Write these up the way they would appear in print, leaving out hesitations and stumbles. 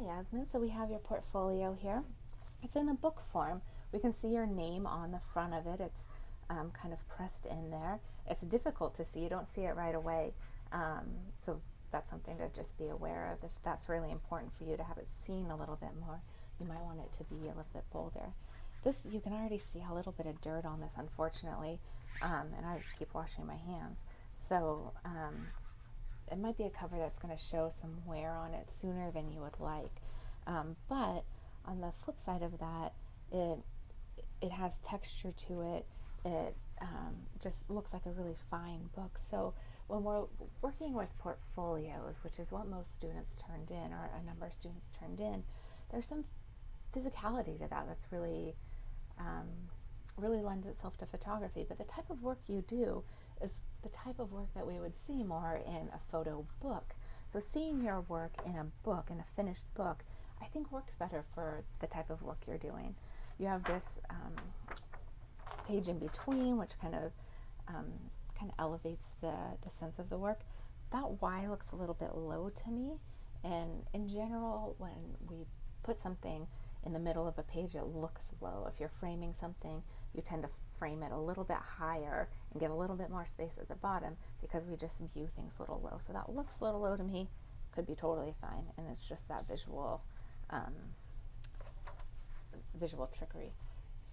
Yasmin. So we have your portfolio here. It's in a book form. We can see your name on the front of it. It's kind of pressed in there. It's difficult to see. You don't see it right away. So that's something to just be aware of. If that's really important for you to have it seen a little bit more, you might want it to be a little bit bolder. This, you can already see a little bit of dirt on this, unfortunately, and I keep washing my hands. So it might be a cover that's going to show some wear on it sooner than you would like. But on the flip side of that, it has texture to it. It just looks like a really fine book. So when we're working with portfolios, which is what most students turned in, or a number of students turned in, there's some physicality to that that's really lends itself to photography. But the type of work you do is the type of work that we would see more in a photo book. So seeing your work in a book, in a finished book, I think works better for the type of work you're doing. You have this page in between, which kind of elevates the sense of the work. That Y looks a little bit low to me, and in general, when we put something in the middle of a page, it looks low. If you're framing something, you tend to frame it a little bit higher and give a little bit more space at the bottom, because we just view things a little low. So that looks a little low to me. Could be totally fine, and it's just that visual trickery.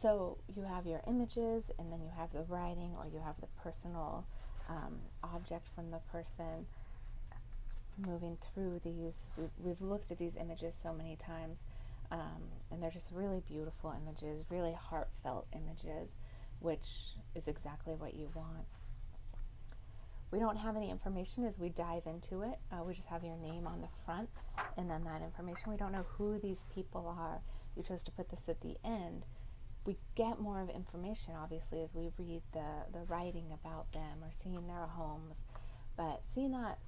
So you have your images, and then you have the writing, or you have the personal object from the person. Moving through these, we've looked at these images so many times, and they're just really beautiful images, really heartfelt images, which is exactly what you want. We don't have any information as we dive into it. We just have your name on the front, and then that information. We don't know who these people are. You chose to put this at the end. We get more of information, obviously, as we read the writing about them or seeing their homes. But seeing that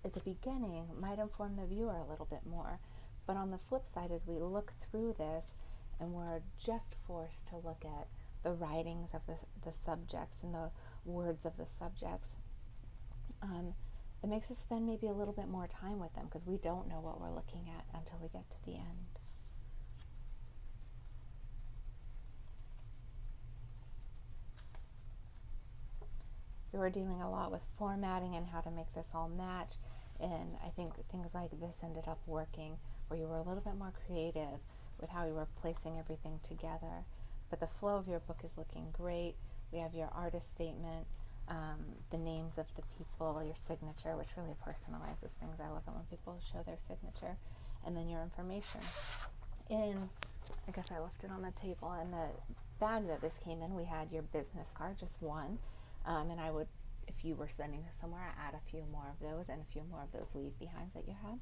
at the beginning might inform the viewer a little bit more. But on the flip side, as we look through this, and we're just forced to look at the writings of the subjects and the words of the subjects, it makes us spend maybe a little bit more time with them, because we don't know what we're looking at until we get to the end. We were dealing a lot with formatting and how to make this all match, and I think things like this ended up working, where you were a little bit more creative with how you were placing everything together. But the flow of your book is looking great. We have your artist statement, the names of the people, your signature, which really personalizes things. I love it when people show their signature, and then your information. I guess I left it on the table. In the bag that this came in, we had your business card, just one. And I would, if you were sending this somewhere, add a few more of those and a few more of those leave behinds that you had.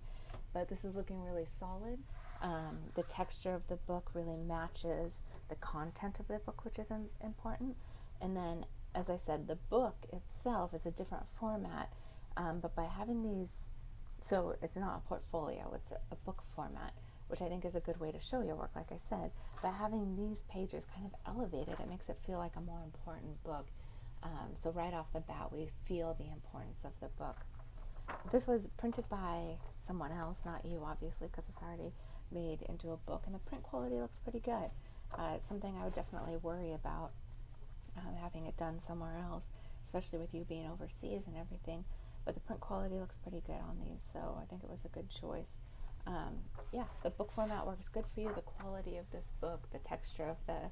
But this is looking really solid. The texture of the book really matches the content of the book, which is important. And then, as I said, the book itself is a different format, but by having these, so it's not a portfolio, it's a book format, which I think is a good way to show your work, like I said. By having these pages kind of elevated, it makes it feel like a more important book. So right off the bat, we feel the importance of the book. This was printed by someone else, not you, obviously, because it's already made into a book, and the print quality looks pretty good. It's something I would definitely worry about having it done somewhere else, especially with you being overseas and everything. But the print quality looks pretty good on these, so I think it was a good choice. Yeah, the book format works good for you. The quality of this book, the texture of the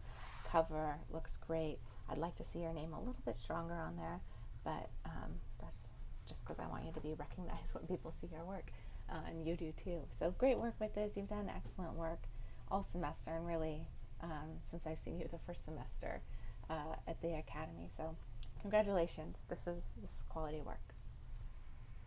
cover looks great. I'd like to see your name a little bit stronger on there, but that's just because I want you to be recognized when people see your work, and you do too. So great work with this. You've done excellent work all semester, and really since I've seen you the first semester at the Academy. So congratulations. This is quality work.